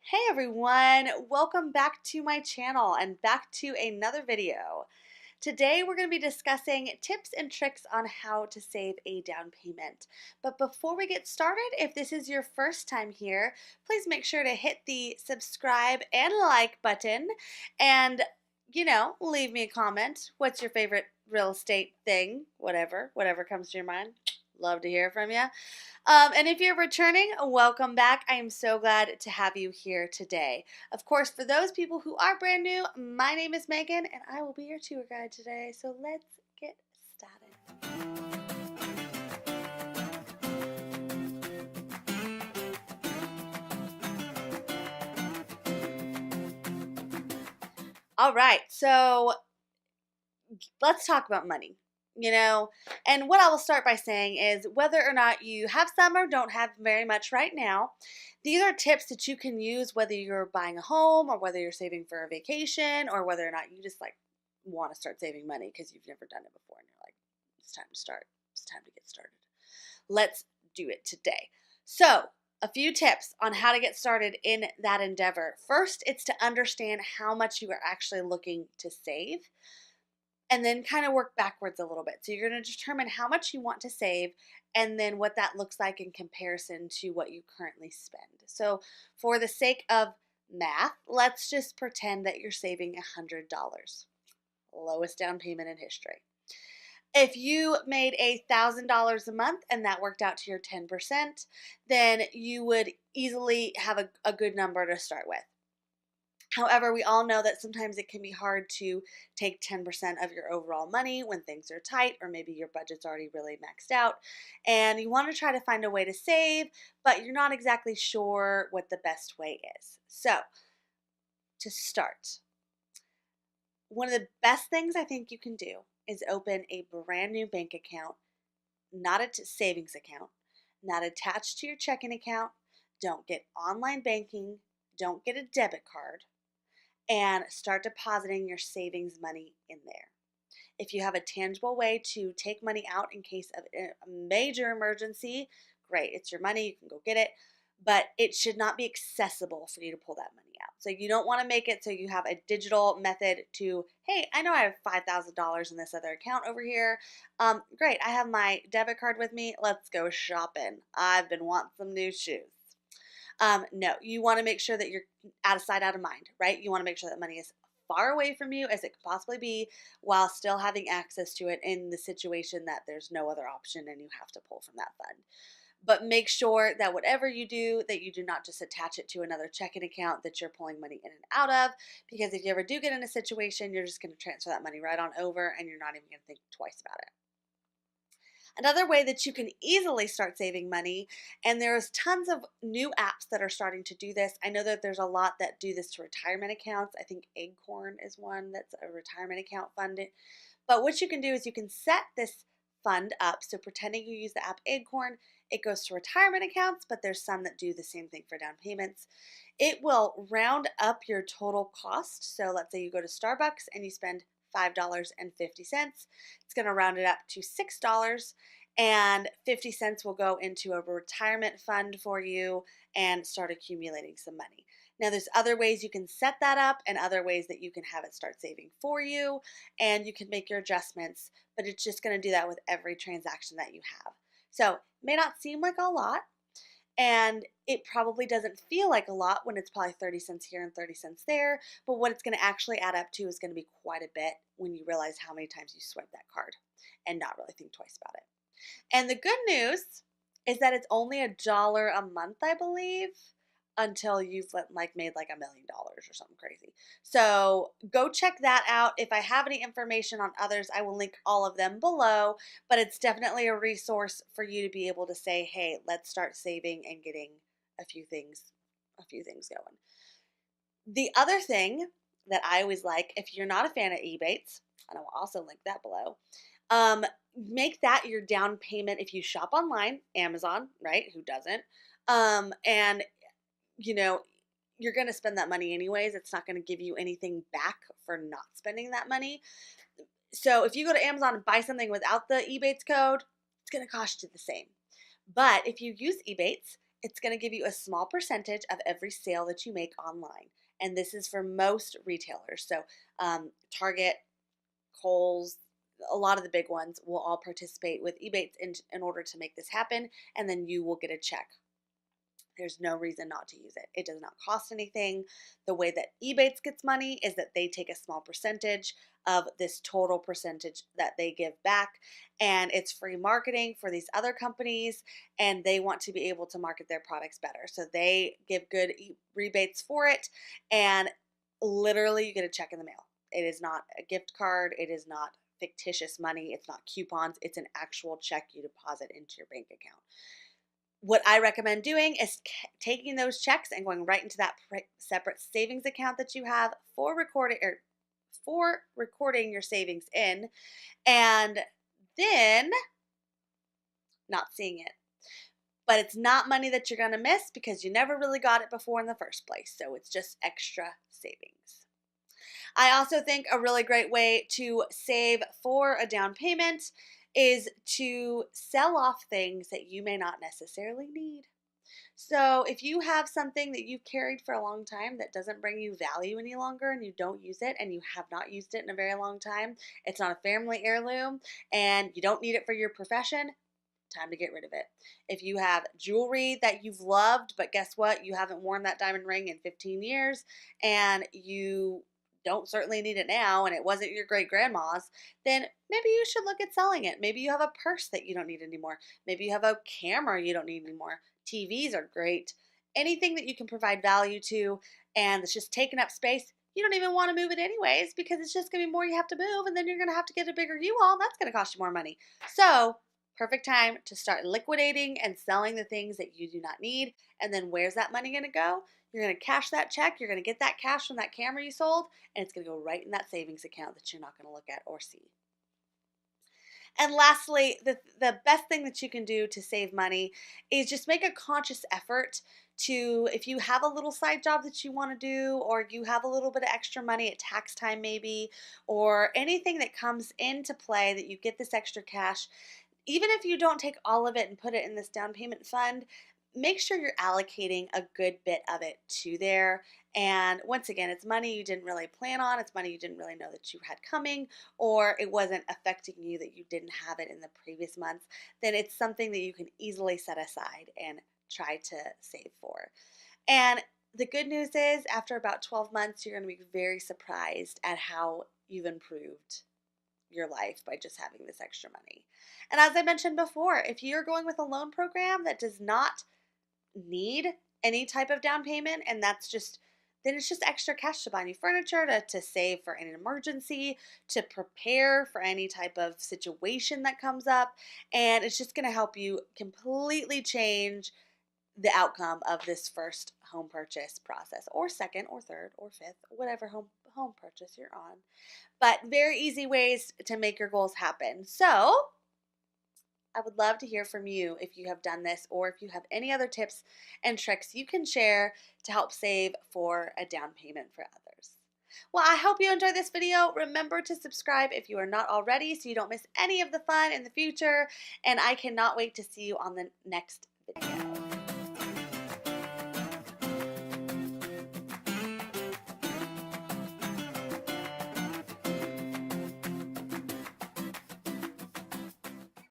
Hey everyone, welcome back to my channel and back to another video. Today we're going to be discussing tips and tricks on how to save a down payment. But before we get started, if this is your first time here, please make sure to hit the subscribe and like button and, leave me a comment. What's your favorite real estate thing? Whatever comes to your mind. Love to hear from you. And if you're returning, welcome back. I am so glad to have you here today. Of course, for those people who are brand new, my name is Megan and I will be your tour guide today. So let's get started. All right, so let's talk about money. And what I will start by saying is whether or not you have some or don't have very much right now, these are tips that you can use whether you're buying a home or whether you're saving for a vacation or whether or not you just want to start saving money because you've never done it before and you're like, it's time to start. It's time to get started. Let's do it today. So, a few tips on how to get started in that endeavor. First, it's to understand how much you are actually looking to save, and then kind of work backwards a little bit. So you're going to determine how much you want to save and then what that looks like in comparison to what you currently spend. So for the sake of math, let's just pretend that you're saving $100, lowest down payment in history. If you made $1,000 a month and that worked out to your 10%, then you would easily have a good number to start with. However, we all know that sometimes it can be hard to take 10% of your overall money when things are tight or maybe your budget's already really maxed out and you want to try to find a way to save, but you're not exactly sure what the best way is. So, to start, one of the best things I think you can do is open a brand new bank account, not a savings account, not attached to your checking account. Don't get online banking, don't get a debit card, and start depositing your savings money in there. If you have a tangible way to take money out in case of a major emergency, great. It's your money, you can go get it, but it should not be accessible for you to pull that money out. So you don't want to make it so you have a digital method to, hey, I know I have $5,000 in this other account over here. Great, I have my debit card with me. Let's go shopping. I've been wanting some new shoes. No, you want to make sure that you're out of sight, out of mind, right? You want to make sure that money is far away from you as it could possibly be while still having access to it in the situation that there's no other option and you have to pull from that fund. But make sure that whatever you do, that you do not just attach it to another checking account that you're pulling money in and out of, because if you ever do get in a situation, you're just going to transfer that money right on over and you're not even going to think twice about it. Another way that you can easily start saving money, and there's tons of new apps that are starting to do this. I know that there's a lot that do this to retirement accounts. I think Acorn is one that's a retirement account fund. But what you can do is you can set this fund up. So pretending you use the app Acorn, it goes to retirement accounts, but there's some that do the same thing for down payments. It will round up your total cost. So let's say you go to Starbucks and you spend $5.50. It's going to round it up to $6, and 50 cents will go into a retirement fund for you and start accumulating some money. Now, there's other ways you can set that up and other ways that you can have it start saving for you, and you can make your adjustments, but it's just going to do that with every transaction that you have. So, it may not seem like a lot, and it probably doesn't feel like a lot when it's probably 30 cents here and 30 cents there, but what it's going to actually add up to is going to be quite a bit when you realize how many times you swipe that card and not really think twice about it. And the good news is that it's only $1 a month, I believe, until you've made like $1 million or something crazy. So go check that out. If I have any information on others, I will link all of them below, but it's definitely a resource for you to be able to say, hey, let's start saving and getting a few things going. The other thing that I always like, if you're not a fan of Ebates, and I will also link that below, make that your down payment if you shop online, Amazon, right? Who doesn't? And you're going to spend that money anyways. It's not going to give you anything back for not spending that money. So if you go to Amazon and buy something without the Ebates code, it's going to cost you the same. But if you use Ebates, it's going to give you a small percentage of every sale that you make online. And this is for most retailers. So Target, Kohl's, a lot of the big ones will all participate with Ebates in order to make this happen, and then you will get a check. There's no reason not to use it. It does not cost anything. The way that Ebates gets money is that they take a small percentage of this total percentage that they give back, and it's free marketing for these other companies, and they want to be able to market their products better. So they give good rebates for it, and literally you get a check in the mail. It is not a gift card. It is not fictitious money. It's not coupons. It's an actual check you deposit into your bank account. What I recommend doing is taking those checks and going right into that separate savings account that you have for recording your savings in, and then not seeing it. But it's not money that you're going to miss because you never really got it before in the first place. So it's just extra savings. I also think a really great way to save for a down payment is to sell off things that you may not necessarily need. So if you have something that you've carried for a long time that doesn't bring you value any longer and you don't use it and you have not used it in a very long time, it's not a family heirloom and you don't need it for your profession, time to get rid of it. If you have jewelry that you've loved, but guess what? You haven't worn that diamond ring in 15 years and you don't certainly need it now and it wasn't your great grandma's, then maybe you should look at selling it. Maybe you have a purse that you don't need anymore. Maybe you have a camera you don't need anymore. TVs are great. Anything that you can provide value to and it's just taking up space, you don't even want to move it anyways because it's just going to be more you have to move and then you're going to have to get a bigger U-Haul. That's going to cost you more money. So perfect time to start liquidating and selling the things that you do not need. And then where's that money going to go? You're going to cash that check. You're going to get that cash from that camera you sold, and it's going to go right in that savings account that you're not going to look at or see. And lastly, the best thing that you can do to save money is just make a conscious effort to, if you have a little side job that you want to do, or you have a little bit of extra money at tax time maybe, or anything that comes into play that you get this extra cash, even if you don't take all of it and put it in this down payment fund, make sure you're allocating a good bit of it to there. And once again, it's money you didn't really plan on. It's money you didn't really know that you had coming, or it wasn't affecting you that you didn't have it in the previous months. Then it's something that you can easily set aside and try to save for. And the good news is after about 12 months, you're going to be very surprised at how you've improved your life by just having this extra money. And as I mentioned before, if you're going with a loan program that does not need any type of down payment, and then it's just extra cash to buy new furniture, to save for an emergency, to prepare for any type of situation that comes up, and it's just going to help you completely change the outcome of this first home purchase process, or second, or third, or fifth, whatever home purchase you're on. But very easy ways to make your goals happen. So I would love to hear from you if you have done this, or if you have any other tips and tricks you can share to help save for a down payment for others. Well, I hope you enjoyed this video. Remember to subscribe if you are not already so you don't miss any of the fun in the future. And I cannot wait to see you on the next video.